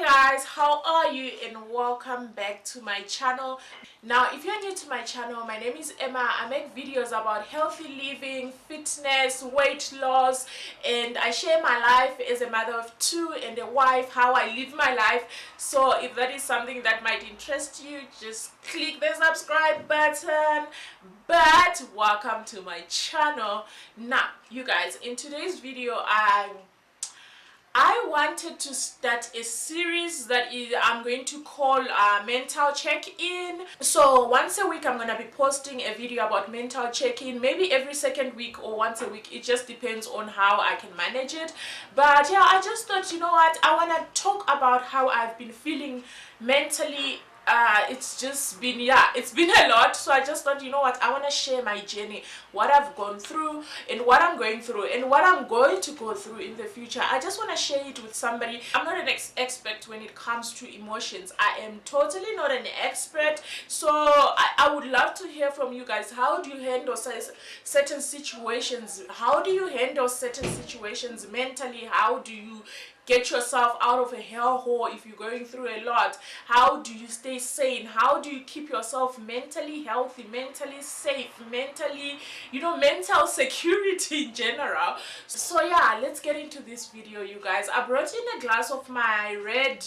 Guys, how are you, and welcome back to my channel. Now if you're new to my channel, my name is Emma. I make videos about healthy living, fitness, weight loss, and I share my life as a mother of two and a wife, how I live my life. So if that is something that might interest you, just click the subscribe button. But welcome to my channel. Now you guys, in today's video I wanted to start a series that I'm going to call mental check-in. So once a week I'm going to be posting a video about mental check-in, maybe every second week or once a week. It just depends on how I can manage it. But yeah, I just thought, you know what, I want to talk about how I've been feeling mentally. It's just been, it's been a lot. So I just thought, you know what, I want to share my journey, what I've gone through and what I'm going through and what I'm going to go through in the future. I just want to share it with somebody. I'm not an expert when it comes to emotions. I am totally not an expert. So I would love to hear from you guys. How do you handle certain situations? How do you handle certain situations mentally? How do you get yourself out of a hellhole if you're going through a lot? How do you stay sane? How do you keep yourself mentally healthy, mentally safe, mentally, mental security in general? So yeah, let's get into this video, you guys. I brought in a glass of my red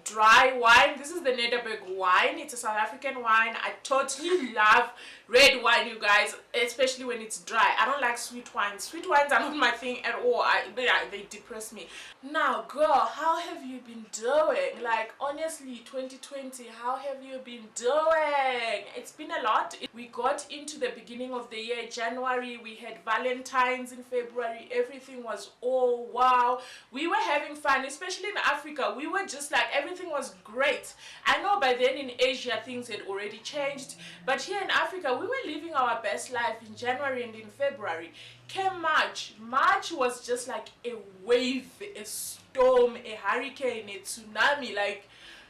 dry wine. This is the Nederberg wine. It's a South African wine. I totally love red wine, you guys, especially when it's dry. I don't like sweet wines. Sweet wines are not my thing at all. They depress me. Now girl, how have you been doing? Like honestly, 2020, how have you been doing? It's been a lot. We got into the beginning of the year, January. We had Valentine's in February. Everything was oh wow. We were having fun, especially in Africa. We were just like, everything was great. I know by then in Asia things had already changed, but here in Africa we were living our best life in January and in February. Came March. March was just like a wave, a storm, a hurricane, a tsunami. Like,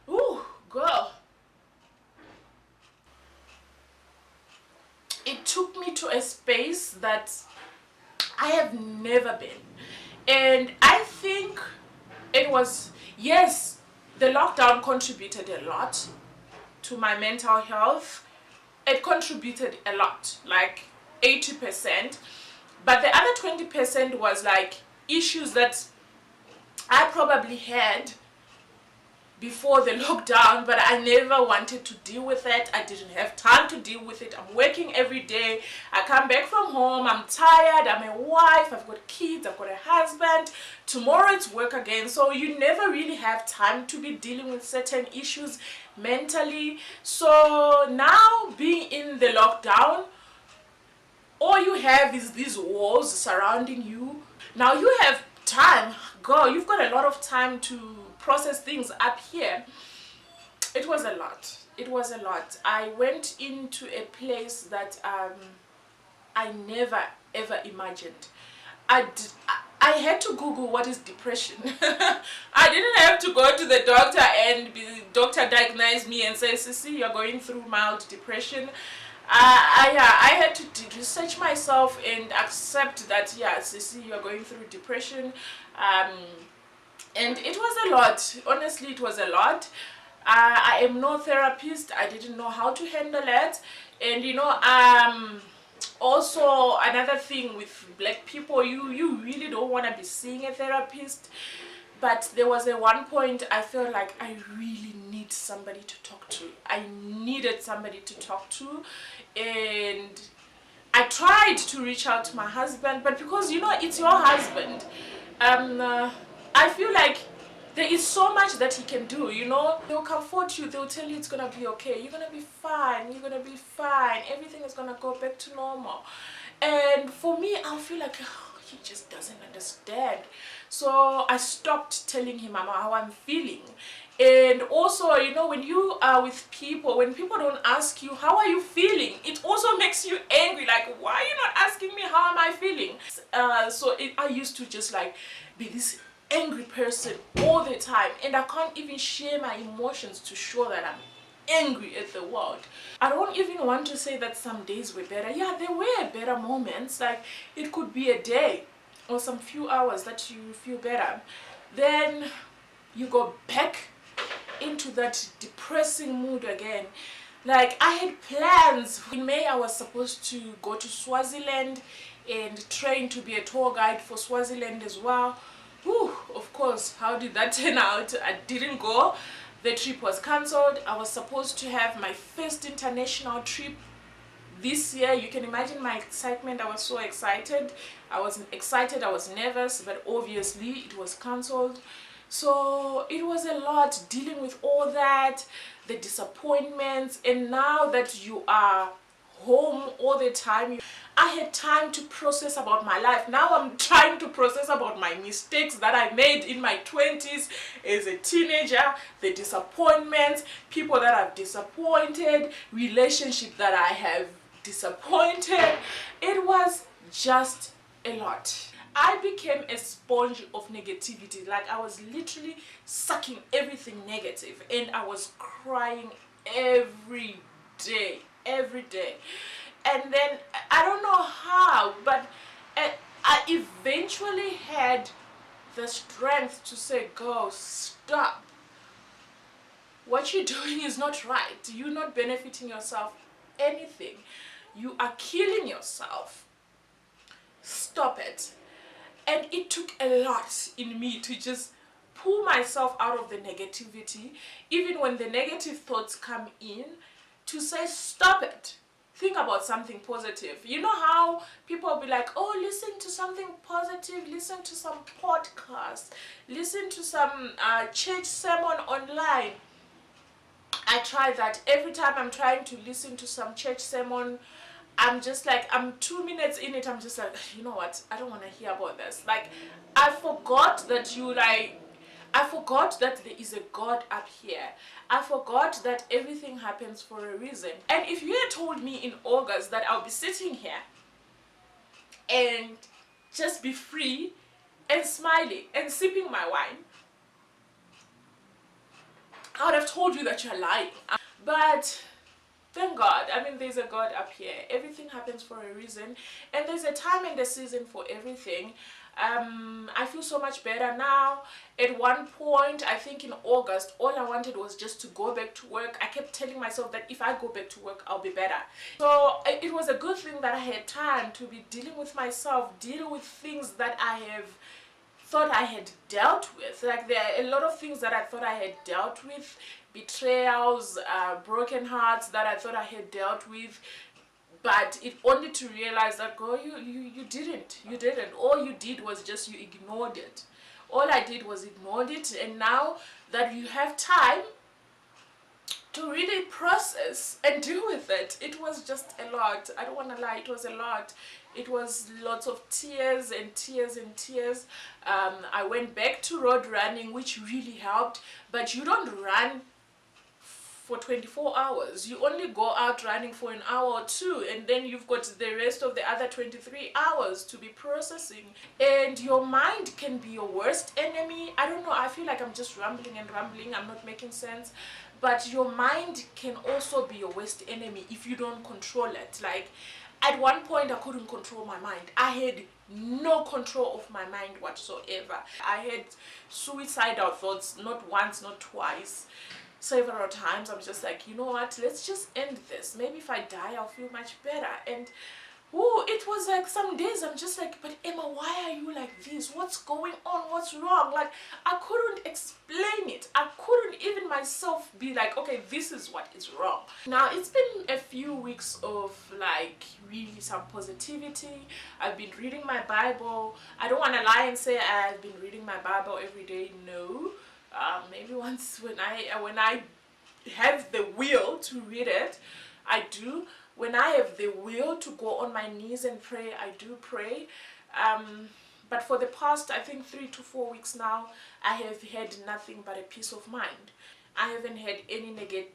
ooh, girl. It took me to a space that I have never been. And I think it was, yes, the lockdown contributed a lot to my mental health. It contributed a lot, like 80%. But the other 20% was like issues that I probably had before the lockdown, but I never wanted to deal with it. I didn't have time to deal with it. I'm working every day. I come back from home, I'm tired, I'm a wife, I've got kids, I've got a husband. Tomorrow it's work again. So you never really have time to be dealing with certain issues mentally. So now being in the lockdown, all you have is these walls surrounding you. Now you have time, girl, you've got a lot of time to process things up here. It was a lot. It was a lot. I went into a place that I never ever imagined. I had to Google what is depression. I didn't have to go to the doctor and the doctor diagnose me and say, Sissy, you're going through mild depression. I had to research myself and accept that, yeah, Sissy, you're going through depression. And it was a lot. Honestly, it was a lot. I am no therapist. I didn't know how to handle it. And also another thing with black people, you really don't want to be seeing a therapist. But there was a one point I felt like I really need somebody to talk to. I needed somebody to talk to, and I tried to reach out to my husband, but because it's your husband, I feel like there is so much that he can do. They'll comfort you, they'll tell you it's gonna be okay, you're gonna be fine, you're gonna be fine, everything is gonna go back to normal. And for me, I feel like he just doesn't understand. So I stopped telling him how I'm feeling. And also, when you are with people, when people don't ask you how are you feeling, it also makes you angry. Like, why are you not asking me how am I feeling? I used to just like be this angry person all the time, and I can't even share my emotions to show that I'm angry at the world. I don't even want to say that some days were better. Yeah, there were better moments. Like, it could be a day or some few hours that you feel better. Then you go back into that depressing mood again. Like, I had plans. In May, I was supposed to go to Swaziland and train to be a tour guide for Swaziland as well. Whew, of course, how did that turn out? I didn't go. The trip was cancelled. I was supposed to have my first international trip this year. You can imagine my excitement. I was so excited. I was excited, I was nervous, but obviously it was cancelled. So it was a lot dealing with all that, the disappointments, and now that you are home all the time, I had time to process about my life. Now I'm trying to process about my mistakes that I made in my 20s as a teenager, the disappointments, people that I've disappointed, relationship that I have disappointed. It was just a lot. I became a sponge of negativity. Like, I was literally sucking everything negative, and I was crying every day. And then I don't know how, but I eventually had the strength to say, "Go, stop. What you're doing is not right. You're not benefiting yourself anything. You are killing yourself. Stop it." And it took a lot in me to just pull myself out of the negativity, even when the negative thoughts come in, to say, "Stop it. Think about something positive." You know how people will be like, "Oh, listen to something positive, listen to some podcast, listen to some church sermon online." I try that. Every time I'm trying to listen to some church sermon, I'm just like, I'm 2 minutes in it, I'm just like, you know what, I don't want to hear about this. Like, I forgot that I forgot that there is a God up here. I forgot that everything happens for a reason. And if you had told me in August that I'll be sitting here and just be free and smiling and sipping my wine, I would have told you that you're lying. But thank God. I mean, there's a God up here. Everything happens for a reason, and there's a time and a season for everything. I feel so much better now. At one point, I think in August, all I wanted was just to go back to work. I kept telling myself that if I go back to work, I'll be better. So it was a good thing that I had time to be dealing with myself, dealing with things that I have thought I had dealt with. Like, there are a lot of things that I thought I had dealt with, betrayals, broken hearts that I thought I had dealt with, but it only to realize that, girl, you didn't. All you did was just, you ignored it. All I did was ignored it, and now that you have time to really process and deal with it, it was just a lot. I don't want to lie, it was a lot. It was lots of tears and tears and tears. I went back to road running, which really helped, but you don't run for 24 hours. You only go out running for an hour or two, and then you've got the rest of the other 23 hours to be processing. And your mind can be your worst enemy. I don't know, I feel like I'm just rambling and rambling, I'm not making sense. But your mind can also be your worst enemy if you don't control it. Like, at one point, I couldn't control my mind. I had no control of my mind whatsoever. I had suicidal thoughts, not once, not twice, several times. I'm just like, you know what, let's just end this. Maybe if I die, I'll feel much better. And it was like some days I'm just like, "But Emma, why are you like this? What's going on? What's wrong?" Like, I couldn't explain it. I couldn't even myself be like, "Okay, this is what is wrong." Now, it's been a few weeks of like really some positivity. I've been reading my Bible. I don't want to lie and say I've been reading my Bible every day. No. Maybe once when I have the will to read it, I do. When I have the will to go on my knees and pray, I do pray. But for the past, I think 3 to 4 weeks now, I have had nothing but a peace of mind. I haven't had any negative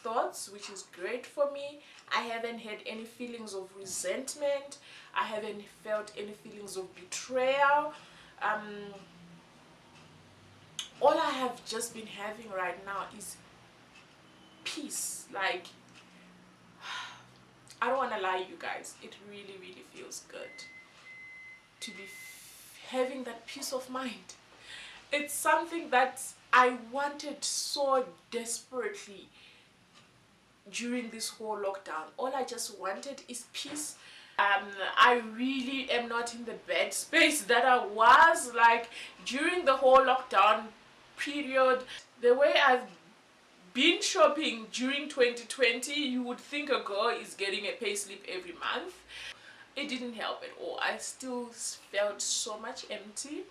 thoughts, which is great for me. I haven't had any feelings of resentment. I haven't felt any feelings of betrayal. All I have just been having right now is peace. Like, I don't want to lie, you guys, it really, really feels good to be having that peace of mind. It's something that I wanted so desperately during this whole lockdown. All I just wanted is peace. I really am not in the bed space that I was like during the whole lockdown period. The way I've been shopping during 2020, you would think a girl is getting a payslip every month. It didn't help at all. I still felt so much empty.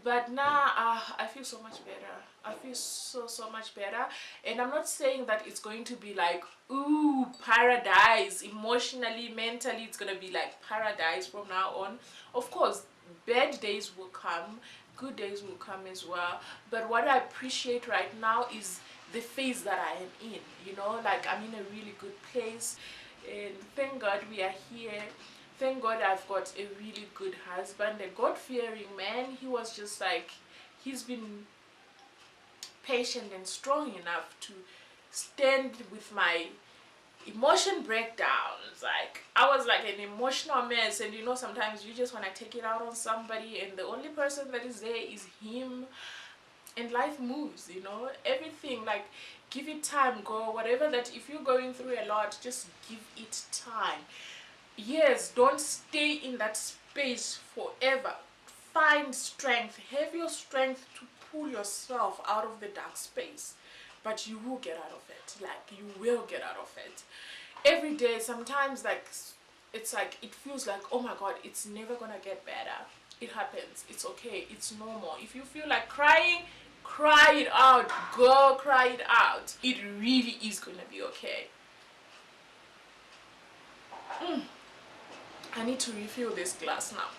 But now I feel so much better. I feel so much better. And I'm not saying that it's going to be like, ooh, paradise. Emotionally, mentally, it's going to be like paradise from now on. Of course, bad days will come, good days will come as well. But what I appreciate right now is the phase that I am in. You know, like I'm in a really good place. And thank God we are here. Thank God I've got a really good husband, a God-fearing man. He was just like, he's been patient and strong enough to stand with my emotion breakdowns. Like, I was like an emotional mess, and you know, sometimes you just want to take it out on somebody, and the only person that is there is him. And life moves, you know, everything, like, give it time, girl. Whatever that, if you're going through a lot, just give it time. Yes, don't stay in that space forever. Find strength, have your strength to pull yourself out of the dark space, but you will get out of it. Like, you will get out of it every day. Sometimes, like, it's like, it feels like, oh my god, it's never gonna get better. It happens, it's okay, it's normal. If you feel like crying, cry it out. Go cry it out. It really is gonna be okay. I need to refill this glass now.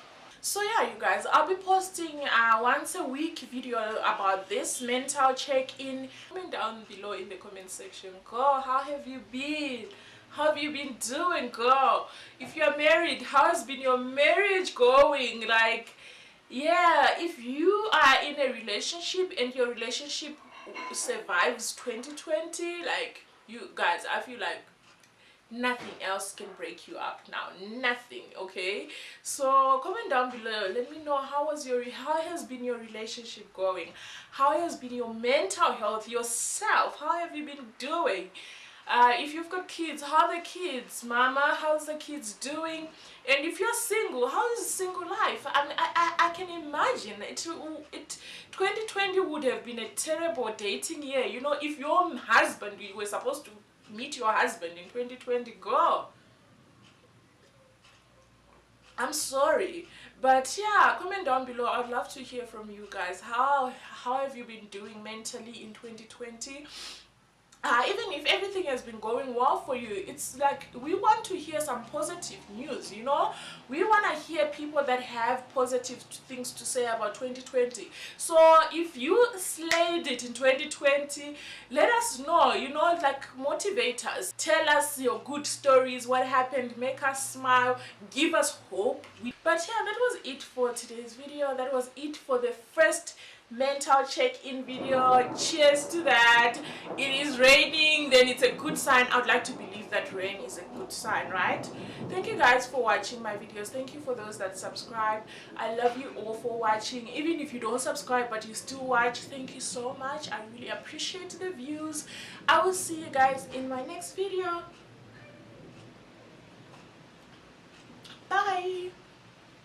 So yeah, you guys, I'll be posting once a week video about this mental check-in. Comment down below in the comment section, girl, how have you been? How have you been doing, girl? If you're married, how has been your marriage going? Like, yeah, if you are in a relationship and your relationship survives 2020, like, you guys, I feel like nothing else can break you up now. Nothing. Okay, so comment down below, let me know how has been your relationship going, how has been your mental health, yourself, how have you been doing? If you've got kids, how are the kids? Mama, how's the kids doing? And if you're single, how is single life? I mean, I can imagine it 2020 would have been a terrible dating year, you know. If your husband, you were supposed to meet your husband in 2020, girl, I'm sorry. But yeah, comment down below. I'd love to hear from you guys. How have you been doing mentally in 2020? Even if everything has been going well for you, it's like we want to hear some positive news, you know. We want to hear people that have positive things to say about 2020. So if you slayed it in 2020, let us know, you know, like, motivate us, tell us your good stories, what happened, make us smile, give us hope. But yeah, that was it for today's video. That was it for the first mental check-in video. Cheers to that. It is raining, then it's a good sign. I'd like to believe that rain is a good sign, right? Thank you guys for watching my videos. Thank you for those that subscribe. I love you all for watching. Even if you don't subscribe but you still watch, thank you so much. I really appreciate the views. I will see you guys in my next video. Bye.